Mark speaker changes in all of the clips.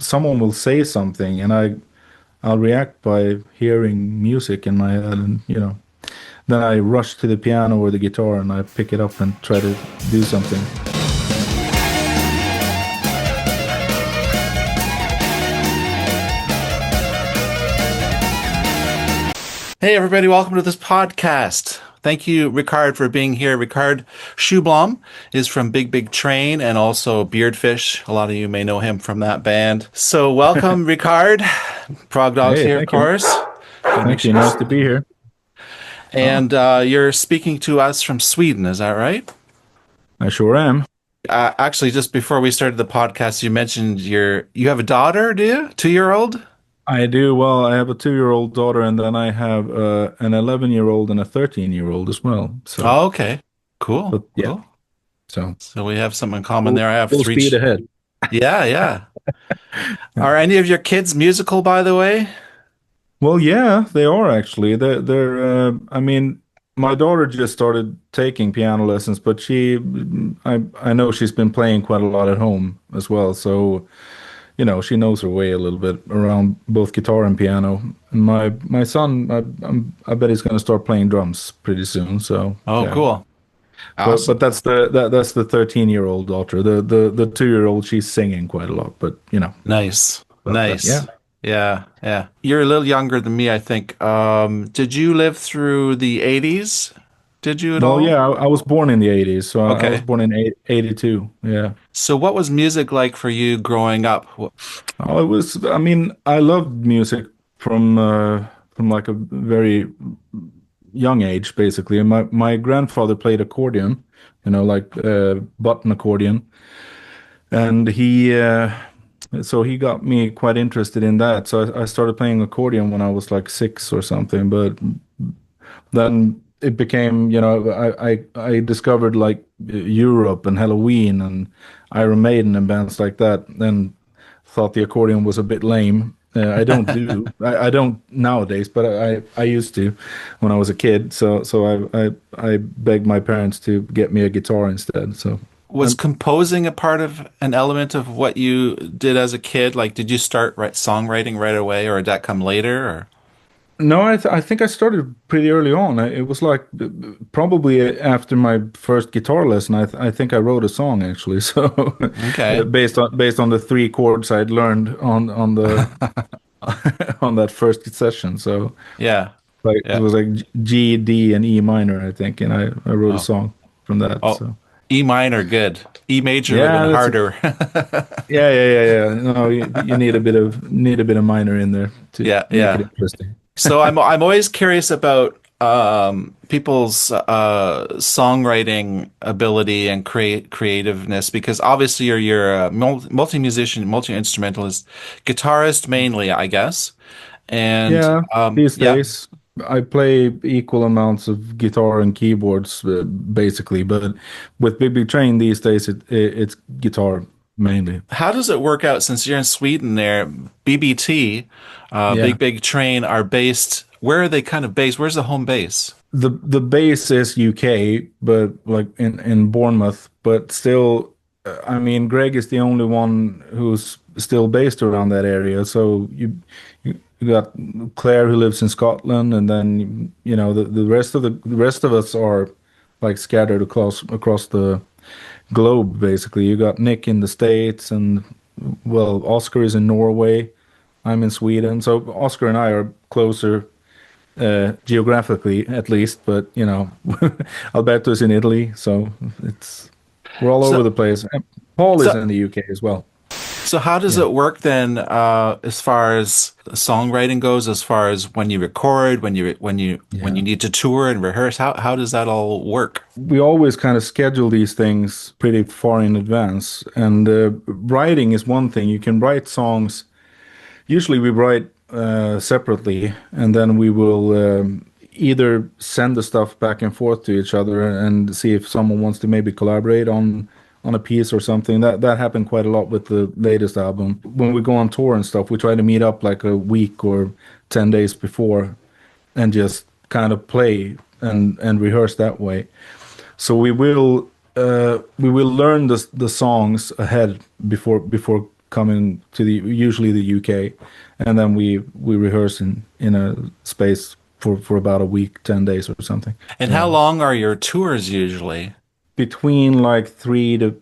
Speaker 1: someone will say something, and I'll react by hearing music in my head, and then I rush to the piano or the guitar and I pick it up and try to do something.
Speaker 2: Hey, everybody, welcome to this podcast. Thank you, Rikard, for being here. Rikard Sjöblom is from Big Big Train and also Beardfish. A lot of you may know him from that band. So welcome, Rikard. Prog Dogs
Speaker 1: Hey,
Speaker 2: here, of
Speaker 1: thank you.
Speaker 2: course.
Speaker 1: Thank you. Nice to be here.
Speaker 2: And you're speaking to us from Sweden, is that right?
Speaker 1: I sure am.
Speaker 2: Actually, just before we started the podcast, you mentioned you have a daughter, do you? 2-year-old?
Speaker 1: I do. Well, I have a 2-year-old daughter, and then I have an 11-year-old and a 13-year-old as well. So,
Speaker 2: Oh, okay. Cool.
Speaker 1: but yeah,
Speaker 2: Cool.
Speaker 1: so
Speaker 2: So we have something in common there. I have
Speaker 1: full
Speaker 2: three.
Speaker 1: speed ahead.
Speaker 2: Yeah, yeah.
Speaker 1: Yeah.
Speaker 2: Are any of your kids musical, by the way?
Speaker 1: Well, yeah, they are actually. I mean, my daughter just started taking piano lessons, but I know she's been playing quite a lot at home as well. So, she knows her way a little bit around both guitar and piano. And my son, I bet he's going to start playing drums pretty soon. So,
Speaker 2: Oh,
Speaker 1: yeah.
Speaker 2: cool.
Speaker 1: But
Speaker 2: Awesome.
Speaker 1: that's the 13-year-old daughter. The 2-year-old, she's singing quite a lot, but
Speaker 2: Nice.
Speaker 1: yeah.
Speaker 2: Nice. Yeah, yeah. You're a little younger than me, I think. Did you live through the 80s? Did you at
Speaker 1: Well,
Speaker 2: all?
Speaker 1: yeah, I was born in the 80s, so I was
Speaker 2: Okay.
Speaker 1: born in 82. Yeah.
Speaker 2: So what was music like for you growing up?
Speaker 1: Oh, I mean, I loved music from like a very young age, basically. And my grandfather played accordion, like button accordion, and so he got me quite interested in that. So I started playing accordion when I was like 6 or something, but then it became, I discovered like Europe and Halloween and Iron Maiden and bands like that, and thought the accordion was a bit lame. I don't nowadays, but I used to when I was a kid. So I begged my parents to get me a guitar instead. So
Speaker 2: Was
Speaker 1: um,
Speaker 2: composing a part of an element of what you did as a kid? Like, did you start songwriting right away, or did that come later? Or
Speaker 1: no, I think I started pretty early on. It was like probably after my first guitar lesson. I think I wrote a song actually. So
Speaker 2: okay.
Speaker 1: based on the 3 chords I'd learned on the on that first session. So
Speaker 2: Yeah.
Speaker 1: like it
Speaker 2: Yeah.
Speaker 1: was like G, D, and E minor, I think, and I wrote a
Speaker 2: Oh.
Speaker 1: song from that.
Speaker 2: Oh.
Speaker 1: So
Speaker 2: E minor, good. E major would have
Speaker 1: yeah,
Speaker 2: been harder.
Speaker 1: yeah. No, you need a bit of minor in there to
Speaker 2: Yeah,
Speaker 1: make it
Speaker 2: yeah.
Speaker 1: interesting.
Speaker 2: So I'm always curious about people's songwriting ability and creativeness because obviously you're a multi-musician, multi-instrumentalist, guitarist mainly, I guess. And
Speaker 1: Yeah, these
Speaker 2: yeah,
Speaker 1: days I play equal amounts of guitar and keyboards, basically. But with Big Big Train these days, it's guitar mainly.
Speaker 2: how does it work out since you're in Sweden there? BBT,
Speaker 1: Yeah.
Speaker 2: Big Big Train are based. Where are they kind of based? Where's the home base?
Speaker 1: The base is UK, but like in Bournemouth, but still, I mean, Greg is the only one who's still based around that area. So you got Claire who lives in Scotland, and then the rest of us are like scattered across the globe basically. You got Nick in the States, and well, Oscar is in Norway. I'm in Sweden, so Oscar and I are closer geographically at least, but Alberto is in Italy, so we're all over
Speaker 2: So
Speaker 1: the place. And Paul is
Speaker 2: so
Speaker 1: in the UK as well.
Speaker 2: So how does
Speaker 1: Yeah.
Speaker 2: it work then, as far as songwriting goes, as far as when you record, when you
Speaker 1: Yeah.
Speaker 2: need to tour and rehearse? How does that all work?
Speaker 1: We always kind of schedule these things pretty far in advance, and writing is one thing. You can write songs. Usually we write separately, and then we will either send the stuff back and forth to each other and see if someone wants to maybe collaborate on a piece or something. That happened quite a lot with the latest album. When we go on tour and stuff, we try to meet up like a week or 10 days before and just kind of play and rehearse that way. So we will learn the songs ahead before coming to the usually the UK, and then we rehearse in a space for about a week, 10 days or something.
Speaker 2: And how long are your tours usually?
Speaker 1: Between like 3 to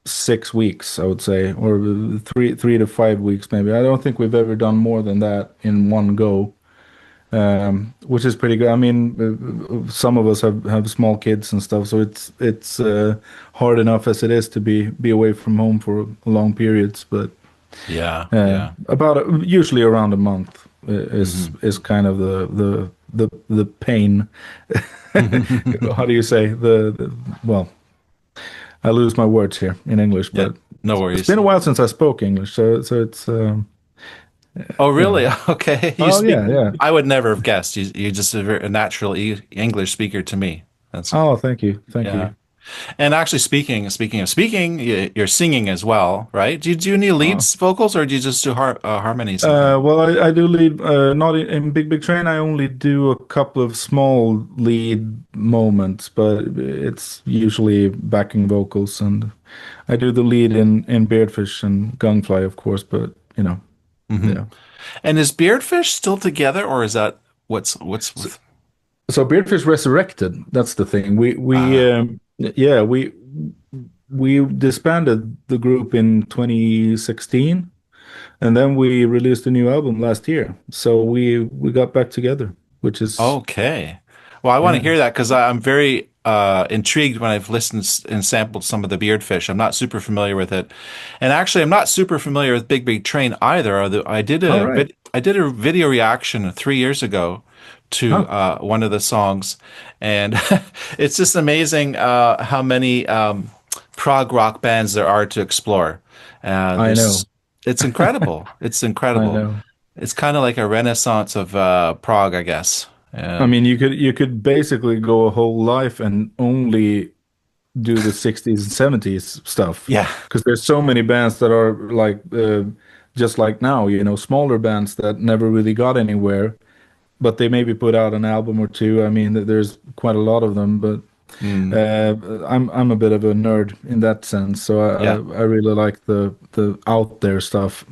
Speaker 1: 6 weeks, I would say, or 3 to 5 weeks maybe. I don't think we've ever done more than that in one go, which is pretty good. I mean, some of us have small kids and stuff, so it's hard enough as it is to be away from home for long periods. But
Speaker 2: Yeah, yeah.
Speaker 1: usually around a month is kind of the pain. How do you say well? I lose my words here in English,
Speaker 2: Yeah,
Speaker 1: but
Speaker 2: no
Speaker 1: it's
Speaker 2: worries.
Speaker 1: been a while since I spoke English, so it's
Speaker 2: Oh,
Speaker 1: you know.
Speaker 2: really? Okay. You
Speaker 1: Oh
Speaker 2: speak.
Speaker 1: yeah, yeah.
Speaker 2: I would never have guessed. You're just a natural English speaker to me. That's
Speaker 1: Oh, thank
Speaker 2: yeah.
Speaker 1: you.
Speaker 2: And actually, speaking of speaking, you're singing as well, right? Do you do any
Speaker 1: Oh.
Speaker 2: leads vocals, or do you just do harmonies and things?
Speaker 1: Well, I do lead, not in Big Big Train. I only do a couple of small lead moments, but it's usually backing vocals, and I do the lead in Beardfish and Gungfly, of course. But
Speaker 2: Hmm.
Speaker 1: yeah.
Speaker 2: And is Beardfish still together, or is that what's
Speaker 1: So,
Speaker 2: with?
Speaker 1: so Beardfish resurrected. That's the thing.
Speaker 2: Ah,
Speaker 1: Yeah, we disbanded the group in 2016, and then we released a new album last year. So we got back together, which is
Speaker 2: okay. Well, I want to
Speaker 1: yeah.
Speaker 2: hear that because I'm very intrigued when I've listened and sampled some of the Beardfish. I'm not super familiar with it, and actually, I'm not super familiar with Big Big Train either. Although
Speaker 1: All right.
Speaker 2: I did a video reaction 3 years ago to
Speaker 1: Huh.
Speaker 2: one of the songs, and it's just amazing how many prog rock bands there are to explore.
Speaker 1: I know.
Speaker 2: It's incredible. It's
Speaker 1: I
Speaker 2: incredible.
Speaker 1: know.
Speaker 2: It's kind of like a renaissance of prog, I guess.
Speaker 1: I mean, you could basically go a whole life and only do the 60s and 70s stuff,
Speaker 2: Yeah.
Speaker 1: because there's so many bands that are like just like now, smaller bands that never really got anywhere, but they maybe put out an album or two. I mean, there's quite a lot of them, but
Speaker 2: Mm,
Speaker 1: uh, I'm a bit of a nerd in that sense, so I,
Speaker 2: yeah.
Speaker 1: I I really like the out there stuff.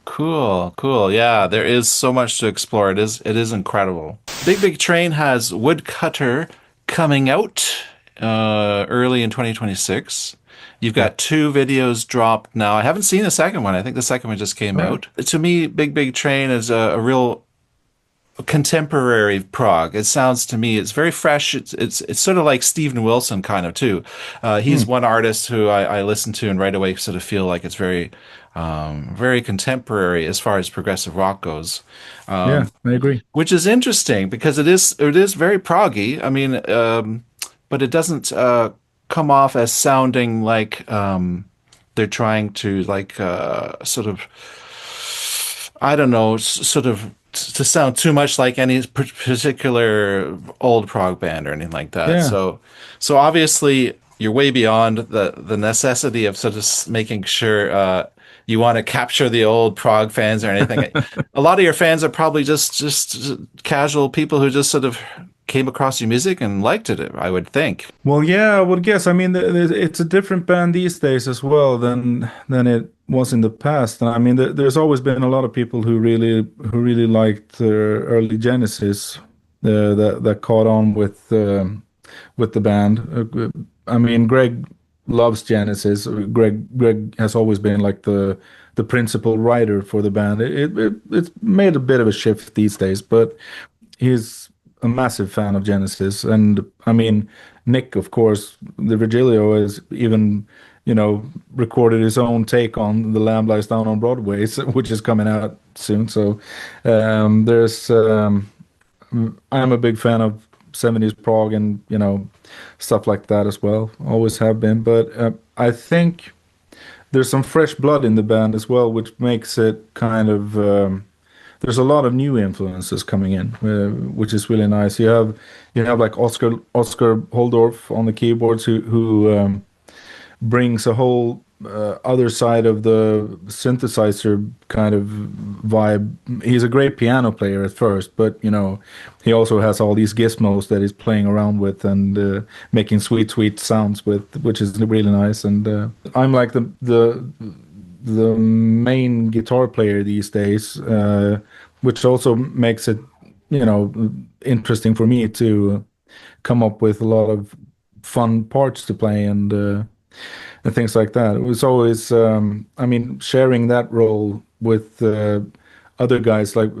Speaker 2: Cool, cool. Yeah, there is so much to explore. It is incredible. Big Big Train has Woodcutter coming out early in 2026. You've
Speaker 1: Yeah.
Speaker 2: got two videos dropped now. I haven't seen the second one. I think the second one just came
Speaker 1: All right.
Speaker 2: out. To me, Big Big Train is a real contemporary prog. It sounds to me it's very fresh. It's sort of like Steven Wilson kind of too. He's
Speaker 1: Hmm.
Speaker 2: one artist who I listen to and right away sort of feel like it's very very contemporary as far as progressive rock goes,
Speaker 1: Yeah, I agree.
Speaker 2: which is interesting because it is very proggy. I mean, but it doesn't come off as sounding like they're trying to like sort of I don't know, sort of to sound too much like any particular old prog band or anything like that.
Speaker 1: Yeah.
Speaker 2: So obviously you're way beyond the necessity of sort of making sure you want to capture the old prog fans or anything. A lot of your fans are probably just casual people who just sort of came across your music and liked it, I would think.
Speaker 1: Well, yeah, I would guess. I mean, it's a different band these days as well than it was in the past. And I mean, there's always been a lot of people who really liked early Genesis, that caught on with the band. I mean, Greg loves Genesis. Greg has always been like the principal writer for the band. It's made a bit of a shift these days, but he's a massive fan of Genesis. And I mean, Nick, of course, the Virgilio has even, recorded his own take on The Lamb Lies Down on Broadway, which is coming out soon. So there's I'm a big fan of 70s prog and, stuff like that as well. Always have been. But I think there's some fresh blood in the band as well, which makes it kind of there's a lot of new influences coming in, which is really nice. You have like Oscar Holdorf on the keyboards, who brings a whole other side of the synthesizer kind of vibe. He's a great piano player at first, but he also has all these gizmos that he's playing around with and making sweet sounds with, which is really nice. And I'm like the main guitar player these days, which also makes it, interesting for me to come up with a lot of fun parts to play and things like that. It was always, I mean, sharing that role with other guys. Like,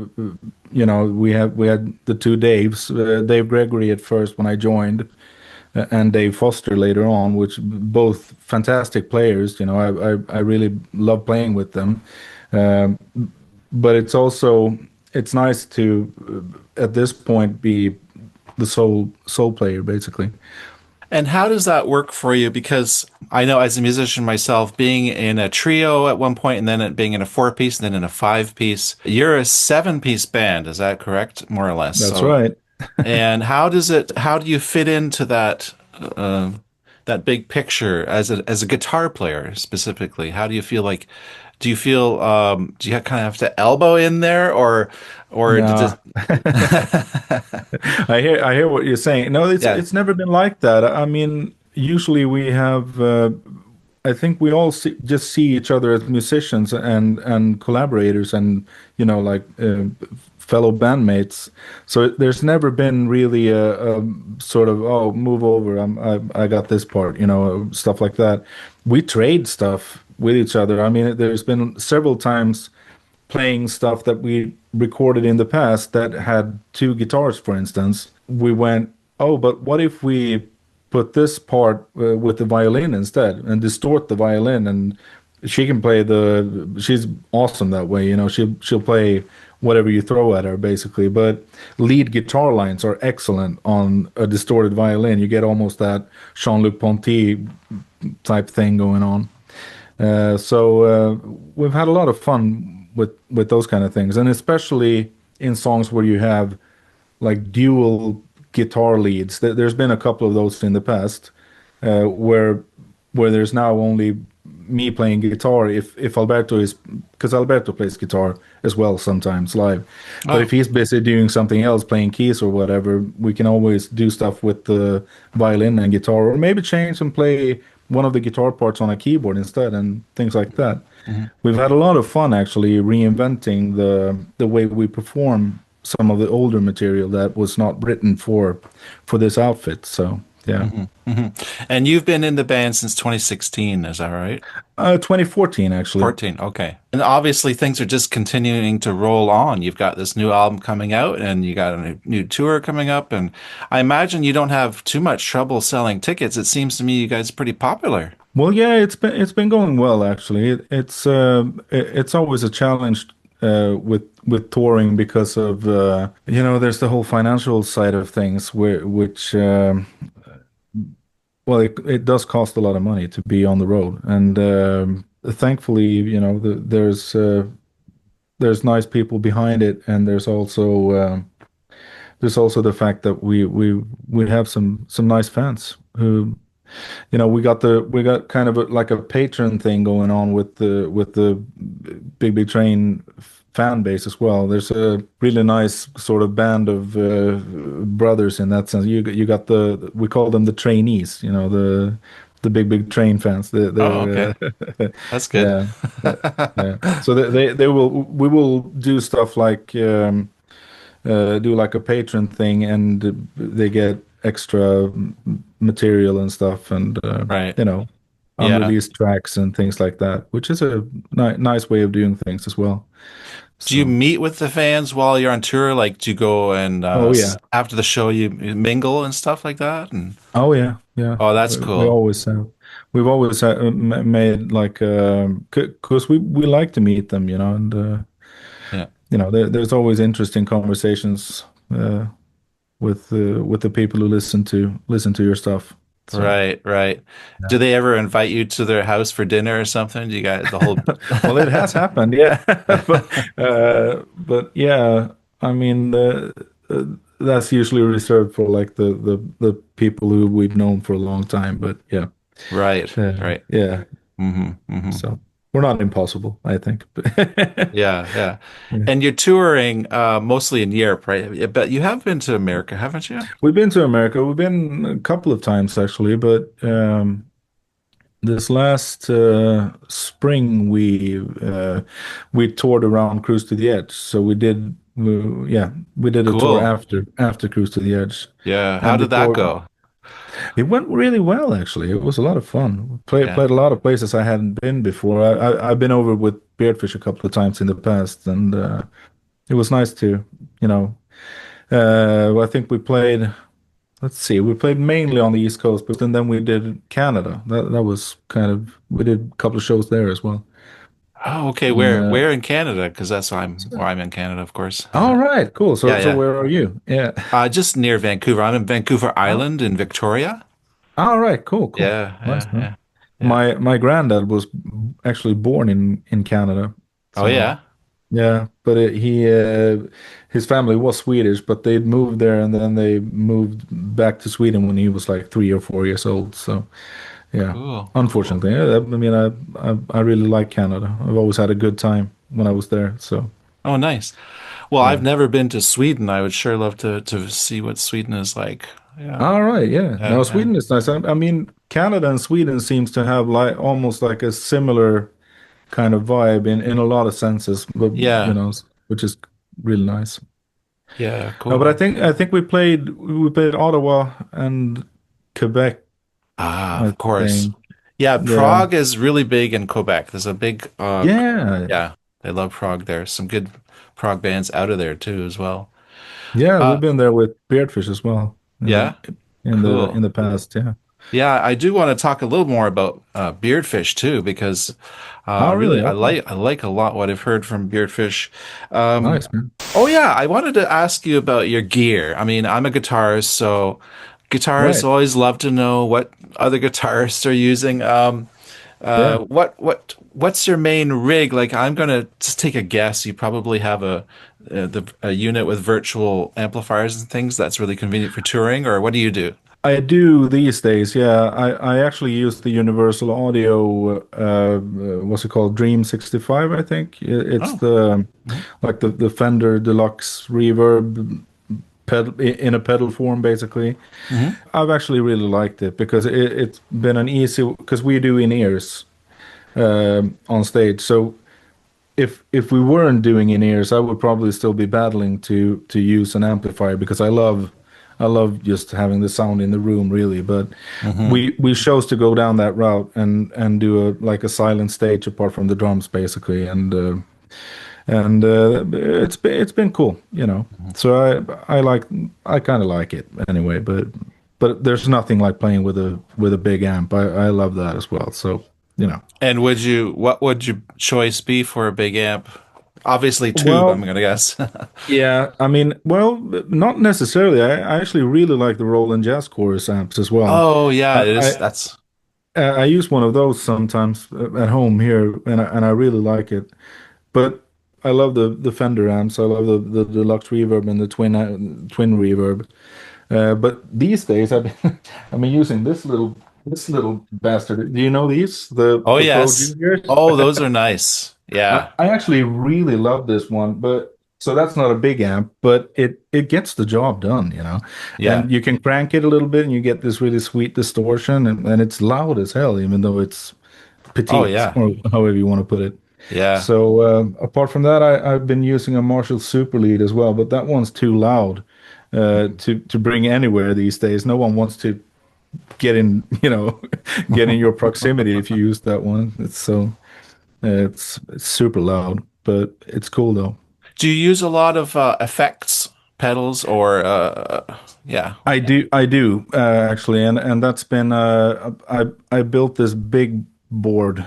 Speaker 1: we had the two Daves, Dave Gregory at first when I joined, and Dave Foster later on, which both fantastic players. I really love playing with them. Um, but it's nice to at this point be the soul player basically.
Speaker 2: And how does that work for you? Because I know as a musician myself, being in a trio at one point and then it being in a four-piece and then in a five-piece, you're a seven-piece band, is that correct? More or less.
Speaker 1: That's
Speaker 2: So,
Speaker 1: right.
Speaker 2: and how do you fit into uh, that big picture as a guitar player specifically? How do you feel like, do you kind of have to elbow in there or does,
Speaker 1: No. I hear what you're saying. No, it's
Speaker 2: yeah.
Speaker 1: it's never been like that. I mean, usually we have I think we all just see each other as musicians and collaborators and like fellow bandmates. So there's never been really a sort of, oh, move over. I got this part, stuff like that. We trade stuff with each other. I mean, there's been several times playing stuff that we recorded in the past that had two guitars, for instance. We went, oh, but what if we put this part with the violin instead and distort the violin? And she can play she's awesome that way. She'll play whatever you throw at her, basically. But lead guitar lines are excellent on a distorted violin. You get almost that Jean-Luc Ponty type thing going on. So we've had a lot of fun with those kind of things, and especially in songs where you have like dual guitar leads. There's been a couple of those in the past where there's now only me playing guitar if Alberto is, because Alberto plays guitar as well sometimes live. But
Speaker 2: Oh,
Speaker 1: if he's busy doing something else, playing keys or whatever, we can always do stuff with the violin and guitar, or maybe change and play one of the guitar parts on a keyboard instead, and things like that.
Speaker 2: mhm.
Speaker 1: We've had a lot of fun actually reinventing the way we perform some of the older material that was not written for this outfit. So yeah.
Speaker 2: Hmm. Hmm. And you've been in the band since 2016, is that right?
Speaker 1: 2014 actually.
Speaker 2: 14, okay. And obviously things are just continuing to roll on. You've got this new album coming out and you got a new tour coming up, and I imagine you don't have too much trouble selling tickets. It seems to me you guys are pretty popular.
Speaker 1: Well, yeah, it's been going well actually. It's always a challenge with touring because of there's the whole financial side of things which well, it does cost a lot of money to be on the road, and thankfully, there's nice people behind it, and there's also the fact that we have some nice fans who, we got kind of like a patron thing going on with the Big Train fan base as well. There's a really nice sort of band of brothers in that sense. You got we call them the trainees, the Big Train fans.
Speaker 2: Oh, okay. That's good.
Speaker 1: Yeah, yeah. So we will do stuff like do like a patron thing, and they get extra material and stuff, and
Speaker 2: Right. Yeah.
Speaker 1: unreleased tracks and things like that, which is a nice way of doing things as well.
Speaker 2: Do you
Speaker 1: So,
Speaker 2: meet with the fans while you're on tour? Like, do you go and
Speaker 1: oh yeah,
Speaker 2: after the show you mingle and stuff like that? And
Speaker 1: oh yeah, yeah.
Speaker 2: oh, that's
Speaker 1: We
Speaker 2: cool.
Speaker 1: always have. We've always made like because we like to meet them, and
Speaker 2: Yeah.
Speaker 1: there's always interesting conversations with the people who listen to your stuff. So.
Speaker 2: Right, right. Do they ever invite you to their house for dinner or something? Do you got the whole
Speaker 1: Well, it has happened, yeah. But yeah, I mean, that's usually reserved for like the people who we've known for a long time. But yeah,
Speaker 2: Right, right.
Speaker 1: yeah.
Speaker 2: Hmm. Hmm.
Speaker 1: So we're not impossible, I think.
Speaker 2: Yeah, yeah.
Speaker 1: Yeah.
Speaker 2: And you're touring mostly in Europe, right? Yeah, but you have been to America, haven't you?
Speaker 1: We've been to America. We've been a couple of times actually, but this last spring we toured around Cruise to the Edge. So yeah, we did a tour
Speaker 2: Cool.
Speaker 1: after Cruise to the Edge,
Speaker 2: Yeah. How
Speaker 1: and
Speaker 2: did that
Speaker 1: before
Speaker 2: go?
Speaker 1: it went really well actually. It was a lot of fun.
Speaker 2: Yeah.
Speaker 1: Played a lot of places I hadn't been before. I've been over with Beardfish a couple of times in the past, and it was nice to, you know. I think we played. Let's see, we played mainly on the East Coast, but then we did Canada. That was kind of we did a couple of shows there as well.
Speaker 2: Oh, okay.
Speaker 1: And,
Speaker 2: Where in Canada? Because that's where I'm in Canada, of course.
Speaker 1: all right, cool.
Speaker 2: Yeah,
Speaker 1: So
Speaker 2: yeah.
Speaker 1: where are you? Yeah.
Speaker 2: Just near Vancouver. I'm in Vancouver
Speaker 1: Oh,
Speaker 2: Island in Victoria.
Speaker 1: all right, cool.
Speaker 2: Yeah,
Speaker 1: Nice,
Speaker 2: yeah,
Speaker 1: man.
Speaker 2: yeah, yeah.
Speaker 1: My granddad was actually born in Canada,
Speaker 2: Oh,
Speaker 1: so
Speaker 2: yeah.
Speaker 1: yeah. But his family was Swedish, but they'd moved there and then they moved back to Sweden when he was like 3 or 4 years old. So yeah,
Speaker 2: Cool, cool.
Speaker 1: unfortunately, yeah, I mean, I really like Canada. I've always had a good time when I was there. So
Speaker 2: Oh, nice. Well, I've
Speaker 1: yeah.
Speaker 2: never been to Sweden. I would sure love to see what Sweden is like. Yeah,
Speaker 1: All right, yeah.
Speaker 2: yeah,
Speaker 1: No,
Speaker 2: yeah.
Speaker 1: Sweden is nice. I mean, Canada and Sweden seems to have like almost like a similar kind of vibe in a lot of senses, but
Speaker 2: Yeah,
Speaker 1: which is really nice.
Speaker 2: yeah,
Speaker 1: No, but
Speaker 2: cool.
Speaker 1: I think we played Ottawa and Quebec,
Speaker 2: Ah,
Speaker 1: I
Speaker 2: of course.
Speaker 1: think.
Speaker 2: Yeah,
Speaker 1: Yeah.
Speaker 2: Prague is really big in Quebec. There's a big
Speaker 1: Yeah.
Speaker 2: yeah, they love Prague there. Some good Prague bands out of there too as well.
Speaker 1: Yeah,
Speaker 2: Uh
Speaker 1: we've been there with Beardfish as well
Speaker 2: yeah,
Speaker 1: in
Speaker 2: cool.
Speaker 1: the past, yeah.
Speaker 2: Yeah, I do want to talk a little more about Beardfish too, because
Speaker 1: Oh, really?
Speaker 2: really
Speaker 1: Okay.
Speaker 2: I like a lot what I've heard from Beardfish. Um,
Speaker 1: Nice, man.
Speaker 2: oh yeah, I wanted to ask you about your gear. I mean, I'm a guitarist, so guitarists
Speaker 1: Right.
Speaker 2: always love to know what other guitarists are using.
Speaker 1: Yeah.
Speaker 2: What's your main rig? Like, I'm gonna just take a guess. You probably have a unit with virtual amplifiers and things that's really convenient for touring, or what do you do?
Speaker 1: I do these days, yeah. I actually use the Universal Audio, what's it called? Dream 65, I think. It's
Speaker 2: Oh.
Speaker 1: the
Speaker 2: Mhm.
Speaker 1: like the Fender Deluxe reverb pedal in a pedal form, basically.
Speaker 2: Hmm.
Speaker 1: I've actually really liked it because it's been an easy because we do in ears on stage. So if we weren't doing in ears, I would probably still be battling to use an amplifier because I love just having the sound in the room really. But
Speaker 2: Hmm.
Speaker 1: we chose to go down that route and do a like a silent stage apart from the drums basically, and it's been cool, you know. So I kind of like it anyway, but there's nothing like playing with a big amp. I love that as well. So you know.
Speaker 2: And what would your choice be for a big amp? Obviously tube, I'm
Speaker 1: Well,
Speaker 2: gonna guess.
Speaker 1: yeah, I mean, well, not necessarily. I actually really like the Roland Jazz Chorus amps as well.
Speaker 2: Oh yeah,
Speaker 1: I
Speaker 2: it is.
Speaker 1: I,
Speaker 2: That's
Speaker 1: I use one of those sometimes at home here, and I really like it. But I love the Fender amps. I love the deluxe reverb and the twin reverb. But these days, I've been using this little bastard. Do you know these?
Speaker 2: oh
Speaker 1: The Pro
Speaker 2: yes.
Speaker 1: Juniors.
Speaker 2: Oh, those are nice. Yeah.
Speaker 1: I actually really love this one, but so that's not a big amp, but it gets the job done, you know.
Speaker 2: Yeah.
Speaker 1: And you can crank it a little bit, and you get this really sweet distortion, and it's loud as hell, even though it's
Speaker 2: Oh
Speaker 1: petite
Speaker 2: yeah.
Speaker 1: or however you want to put it.
Speaker 2: Yeah.
Speaker 1: So apart from that, I've been using a Marshall Super Lead as well, but that one's too loud to bring anywhere these days. No one wants to get in, get in your proximity if you use that one. It's super loud, but it's cool though.
Speaker 2: Do you use a lot of effects pedals or yeah.
Speaker 1: I do actually, and that's been I built this big board,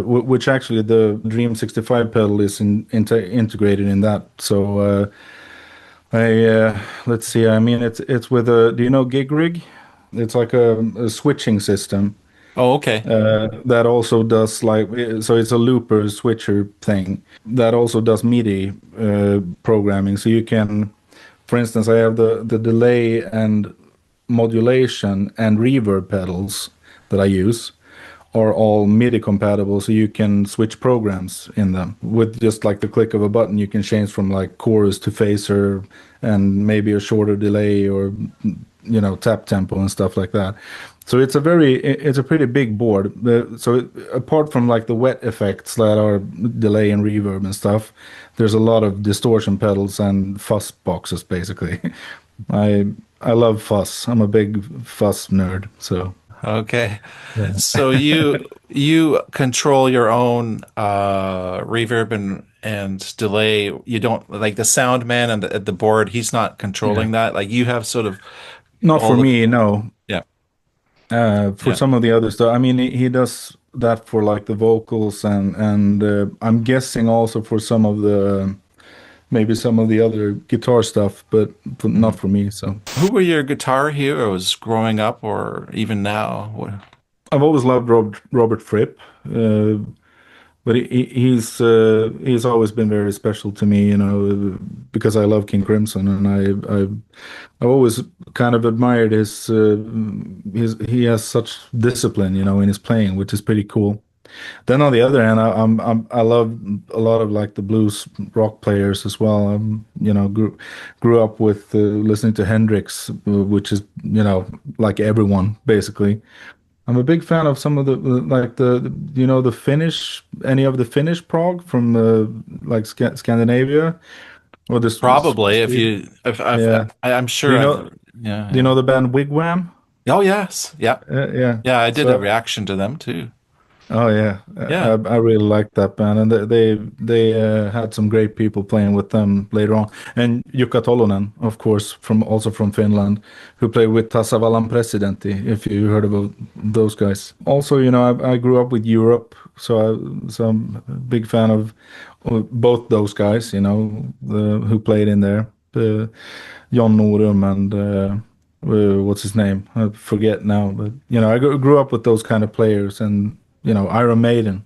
Speaker 1: which actually the Dream 65 pedal is integrated in that. So I let's see. I mean, it's with a. Do you know Gig Rig? It's like a switching system
Speaker 2: Oh, okay.
Speaker 1: that also does like so it's a looper switcher thing that also does MIDI programming. So you can, for instance, I have the delay and modulation and reverb pedals that I use are all MIDI compatible, so you can switch programs in them with just like the click of a button. You can change from like chorus to phaser and maybe a shorter delay or tap tempo and stuff like that. So it's a pretty big board. Apart from like the wet effects that are delay and reverb and stuff, there's a lot of distortion pedals and fuzz boxes basically. I I love fuzz. I'm a big fuzz nerd. So
Speaker 2: Okay.
Speaker 1: yeah.
Speaker 2: So you control your own reverb and delay. You don't like the sound man and the board, he's not
Speaker 1: Yeah.
Speaker 2: controlling that. Like you have sort of
Speaker 1: Not for
Speaker 2: all the
Speaker 1: me, no.
Speaker 2: yeah,
Speaker 1: For
Speaker 2: yeah.
Speaker 1: some of the other stuff, I mean, he does that for like the vocals and I'm guessing also for some of the maybe some of the other guitar stuff, but not
Speaker 2: Mhm.
Speaker 1: for me. So
Speaker 2: Who were your guitar heroes growing up or even now?
Speaker 1: I've always loved Robert Fripp, but he's always been very special to me, because I love King Crimson and I've always kind of admired his he has such discipline, in his playing, which is pretty cool. Then on the other hand, I love a lot of like the blues rock players as well. Grew up with listening to Hendrix, which is like everyone basically. I'm a big fan of some of like the Finnish, any of the Finnish prog from like Scandinavia or this
Speaker 2: Probably if
Speaker 1: Sweden.
Speaker 2: you if I've
Speaker 1: Yeah.
Speaker 2: I'm
Speaker 1: Do
Speaker 2: sure
Speaker 1: you
Speaker 2: I've
Speaker 1: know
Speaker 2: yeah,
Speaker 1: do you
Speaker 2: yeah.
Speaker 1: know the band Wigwam?
Speaker 2: Oh yes. Yeah.
Speaker 1: Yeah.
Speaker 2: Yeah, I did a
Speaker 1: So
Speaker 2: reaction to them too.
Speaker 1: oh yeah,
Speaker 2: Yeah.
Speaker 1: I really like that band, and they had some great people playing with them later on. And Jukka Tolonen, of course, from Finland, who played with Tasavallan Presidentti. If you heard about those guys. Also, I grew up with Europe, so I'm a big fan of both those guys. Who played in there, John Norum and. What's his name? I forget now, but I grew up with those kind of players, and Iron Maiden,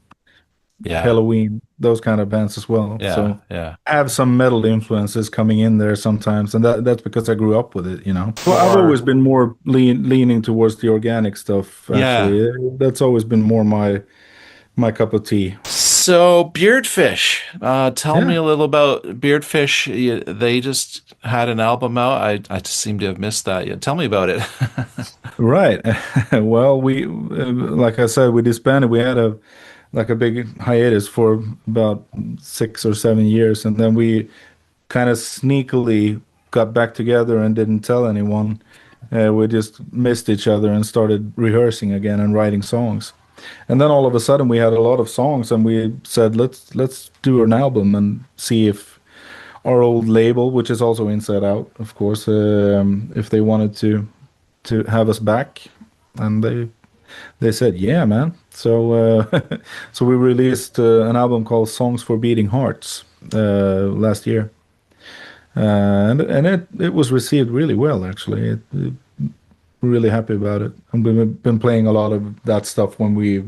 Speaker 2: Yeah.
Speaker 1: Halloween, those kind of bands as well.
Speaker 2: Yeah.
Speaker 1: So
Speaker 2: Yeah.
Speaker 1: I have some metal influences coming in there sometimes, and that's because I grew up with it. Well, I've always
Speaker 2: More.
Speaker 1: been more leaning towards the organic stuff,
Speaker 2: Yeah.
Speaker 1: actually. That's always been more my cup of tea.
Speaker 2: So Beardfish, tell me
Speaker 1: Yeah,
Speaker 2: a little about Beardfish. They just had an album out. I just seem to have missed that. Yeah, tell me about it.
Speaker 1: right. Well, like I said, we disbanded. We had a big hiatus for about 6 or 7 years, and then we kind of sneakily got back together and didn't tell anyone. We just missed each other and started rehearsing again and writing songs. And then all of a sudden we had a lot of songs, and we said let's do an album and see if our old label, which is also Inside Out, of course, if they wanted to have us back, and they said yeah, man. So so we released an album called Songs for Beating Hearts last year. And it was received really well, actually. Really happy about it. And we've been playing a lot of that stuff when we've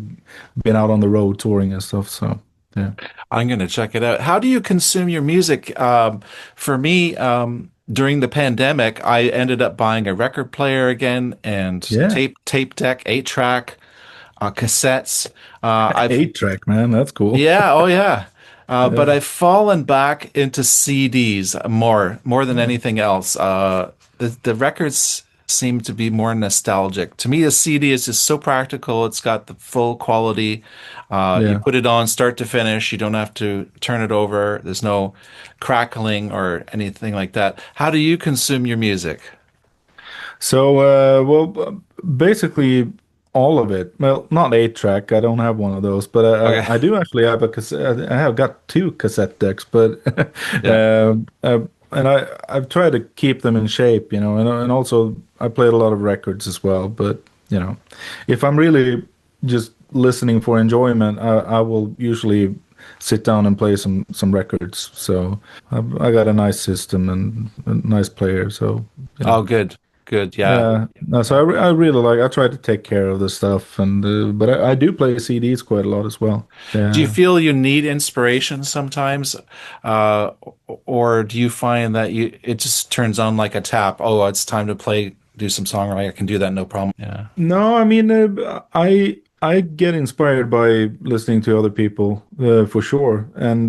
Speaker 1: been out on the road touring and stuff. So yeah,
Speaker 2: I'm gonna check it out. How do you consume your music? For me, during the pandemic, I ended up buying a record player again and
Speaker 1: yeah.
Speaker 2: tape deck, 8 track, cassettes. I've
Speaker 1: 8 track, man, that's cool.
Speaker 2: Yeah, oh yeah. But
Speaker 1: Yeah,
Speaker 2: I've fallen back into CDs more than
Speaker 1: yeah,
Speaker 2: anything else. The records seem to be more nostalgic. To me, a CD is just so practical. It's got the full quality. You
Speaker 1: yeah.
Speaker 2: put it on start to finish. You don't have to turn it over. There's no crackling or anything like that. How do you consume your music?
Speaker 1: So basically all of it. Well, not 8 track. I don't have one of those, but
Speaker 2: Okay.
Speaker 1: I do actually have a cassette. I have got two cassette decks, but
Speaker 2: Yeah.
Speaker 1: and I've tried to keep them in shape, and also I played a lot of records as well. But if I'm really just listening for enjoyment, I will usually sit down and play some records. So I got a nice system and a nice player. So you know.
Speaker 2: Oh, good. Good. Yeah.
Speaker 1: Yeah, no, so I really I try to take care of the stuff, and but I do play CDs quite a lot as well.
Speaker 2: Do you
Speaker 1: Yeah.
Speaker 2: feel you need inspiration sometimes, uh, or do you find that it just turns on like a tap? Oh, it's time to play, do some songwriting. I can do that, no problem. Yeah,
Speaker 1: No, I mean, I get inspired by listening to other people, for sure, and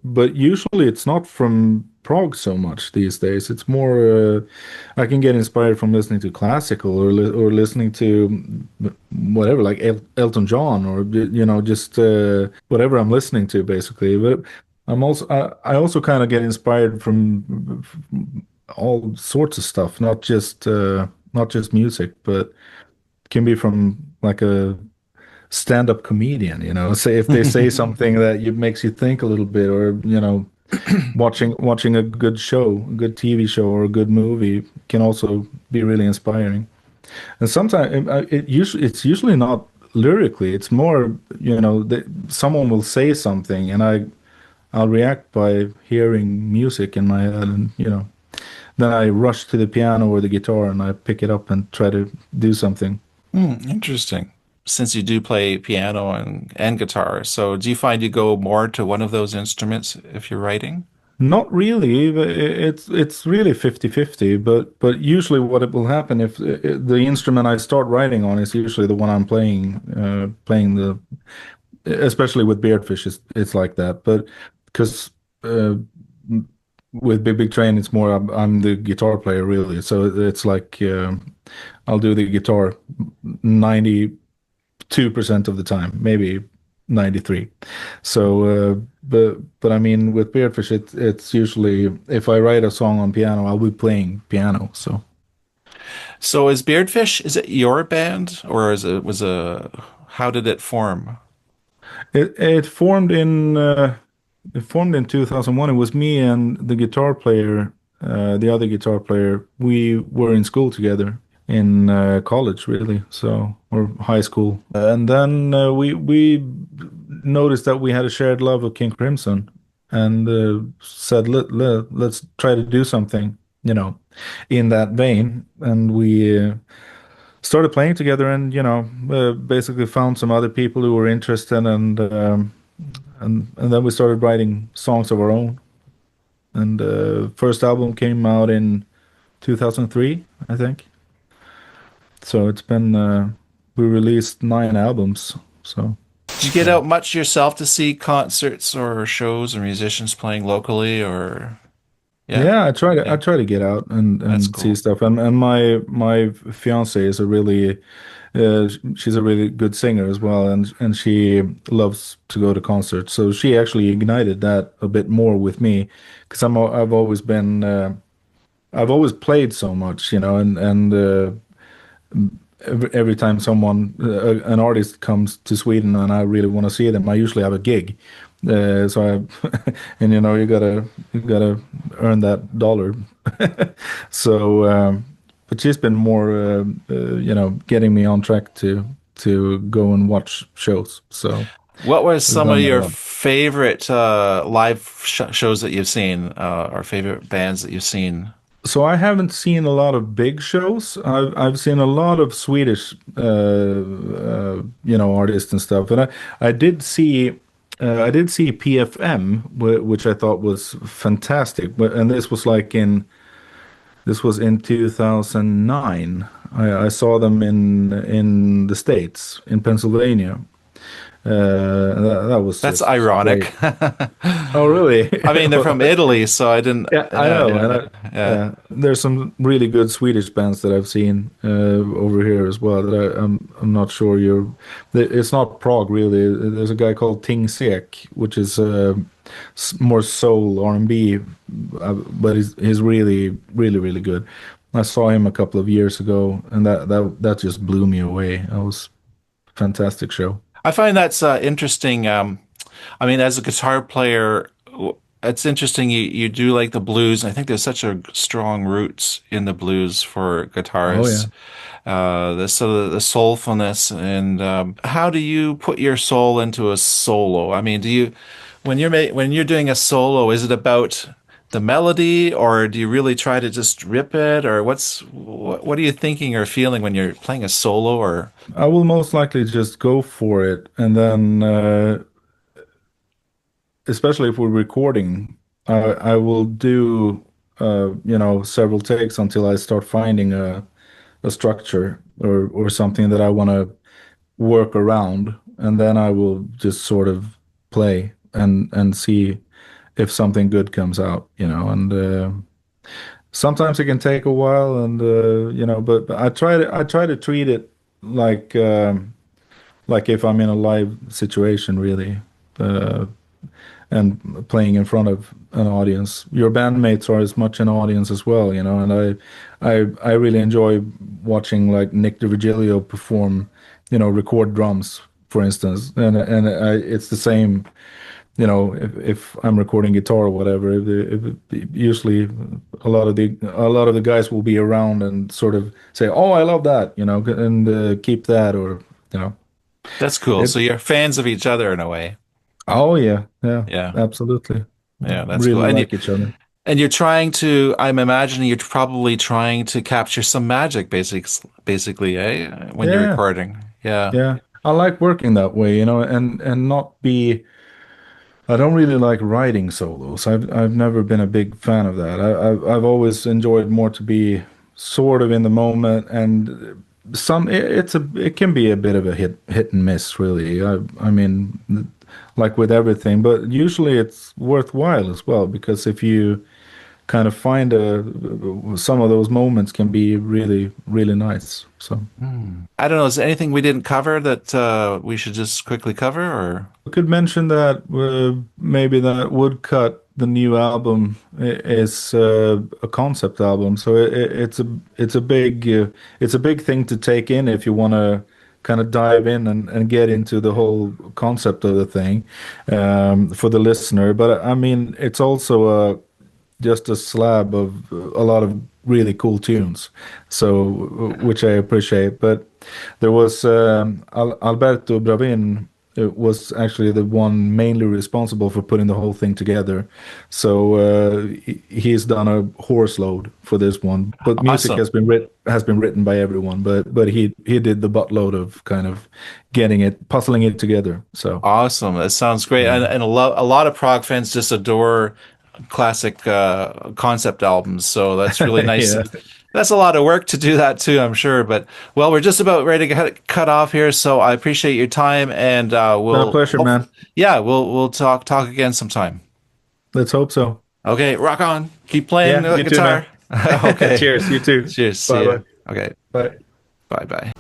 Speaker 1: but usually it's not from prog so much these days. It's more I can get inspired from listening to classical or listening to whatever, like Elton John or just whatever I'm listening to basically. But I also kind of get inspired from all sorts of stuff, not just music, but can be from like a stand-up comedian, say if they say something that makes you think a little bit, or watching a good show, a good TV show or a good movie can also be really inspiring. And sometimes it's usually not lyrically, it's more, someone will say something and I'll react by hearing music in my head, and then I rush to the piano or the guitar and I pick it up and try to do something.
Speaker 2: Interesting. Since you do play piano and guitar, so do you find you go more to one of those instruments if you're writing?
Speaker 1: Not really. It's really 50-50, but usually what it will happen if the instrument I start writing on is usually the one I'm playing the especially with Beardfish it's like that. But because with Big Big Train it's more I'm the guitar player really. So it's like I'll do the guitar 92% of the time, maybe 93. So, but I mean, with Beardfish, it's usually if I write a song on piano, I'll be playing piano. So
Speaker 2: So is Beardfish, is it your band or how did it form?
Speaker 1: it formed in 2001. It was me and the guitar player, the other guitar player. We were in school together in college, really, so or high school, and then we noticed that we had a shared love of King Crimson, and said let's try to do something, in that vein, and we started playing together, and basically found some other people who were interested, and then we started writing songs of our own, and first album came out in 2003, I think. So it's been we released 9 albums. So
Speaker 2: Did you get out much yourself to see concerts or shows or musicians playing locally or yeah?
Speaker 1: yeah, I
Speaker 2: Yeah,
Speaker 1: try to get out
Speaker 2: that's
Speaker 1: and see
Speaker 2: cool.
Speaker 1: stuff. And my fiance is a really she's a really good singer as well, and she loves to go to concerts. So she actually ignited that a bit more with me, because I've always been I've always played so much, and every time an artist comes to Sweden and I really want to see them, I usually have a gig. And you gotta earn that dollar. So, but she's been more, getting me on track to go and watch shows. So
Speaker 2: What were
Speaker 1: we've
Speaker 2: some of
Speaker 1: done that a
Speaker 2: your
Speaker 1: lot.
Speaker 2: favorite live shows that you've seen, or favorite bands that you've seen?
Speaker 1: So I haven't seen a lot of big shows. I've seen a lot of Swedish, artists and stuff. And I did see PFM, which I thought was fantastic. And this was in 2009. I saw them in the States, in Pennsylvania. That was
Speaker 2: That's
Speaker 1: just
Speaker 2: ironic.
Speaker 1: great. Oh, really?
Speaker 2: I mean, they're from Italy, so I didn't.
Speaker 1: Yeah, I
Speaker 2: Yeah,
Speaker 1: know,
Speaker 2: yeah,
Speaker 1: and
Speaker 2: yeah.
Speaker 1: yeah, there's some really good Swedish bands that I've seen over here as well. I'm not sure It's not prog really. There's a guy called Ting Sek, which is more soul R&B, but he's really really really good. I saw him a couple of years ago, and that just blew me away. That was a fantastic show.
Speaker 2: I find that's interesting. I mean, as a guitar player, it's interesting. You do like the blues. I think there's such a strong roots in the blues for
Speaker 1: Oh yeah.
Speaker 2: guitarists. The sort of the soulfulness, and how do you put your soul into a solo? I mean, when you're doing a solo, is it about the melody, or do you really try to just rip it, or what are you thinking or feeling when you're playing a solo? Or
Speaker 1: I will most likely just go for it, and then especially if we're recording, I will do several takes until I start finding a structure or something that I want to work around, and then I will just sort of play and see. if something good comes out, and sometimes it can take a while, and but I try to treat it like like if I'm in a live situation, really. Uh, and playing in front of an audience. Your bandmates are as much an audience as well, and I really enjoy watching like Nick DiVirgilio perform, record drums, for instance, it's the same. If I'm recording guitar or whatever, usually a lot of the guys will be around and sort of say, "Oh, I love that," and keep that, or you know,
Speaker 2: That's cool. So
Speaker 1: it.
Speaker 2: you're fans of each other in a way.
Speaker 1: Oh yeah, yeah,
Speaker 2: Yeah.
Speaker 1: absolutely.
Speaker 2: Yeah, that's cool.
Speaker 1: Really like each other.
Speaker 2: And you're trying to, I'm imagining you're probably trying to capture some magic, basically, eh? When you're
Speaker 1: Yeah,
Speaker 2: recording. Yeah.
Speaker 1: yeah. I like working that way, and not be. I don't really like writing solos. I've never been a big fan of that. I've always enjoyed more to be sort of in the moment, and it can be a bit of a hit and miss, really. I mean, like with everything, but usually it's worthwhile as well, because if you kind of find some of those moments can be really, really nice. So
Speaker 2: I don't know. Is there anything we didn't cover that we should just quickly cover or?
Speaker 1: I could mention that maybe that Woodcut, the new album, is a concept album. So it's a big thing to take in if you want to kind of dive in and get into the whole concept of the thing, for the listener. But I mean, it's also just a slab of a lot of really cool tunes, so which I appreciate. But there was Alberto Bravin, was actually the one mainly responsible for putting the whole thing together. So he's done a horse load for this one, but music
Speaker 2: Awesome.
Speaker 1: has been written by everyone. But he did the buttload of kind of getting it, puzzling it together. So
Speaker 2: Awesome. That sounds great.
Speaker 1: yeah,
Speaker 2: And a lot of prog fans just adore classic concept albums. So that's really nice.
Speaker 1: yeah,
Speaker 2: That's a lot of work to do that too, I'm sure. But well, we're just about ready to cut off here. So I appreciate your time, and
Speaker 1: been a pleasure, man.
Speaker 2: yeah, we'll talk again sometime.
Speaker 1: Let's hope so.
Speaker 2: Okay, rock on. Keep playing
Speaker 1: Yeah,
Speaker 2: the
Speaker 1: you too, man.
Speaker 2: guitar. Okay.
Speaker 1: Cheers, you too.
Speaker 2: Cheers. See
Speaker 1: Bye
Speaker 2: ya.
Speaker 1: bye.
Speaker 2: Okay.
Speaker 1: Bye.
Speaker 2: Bye bye.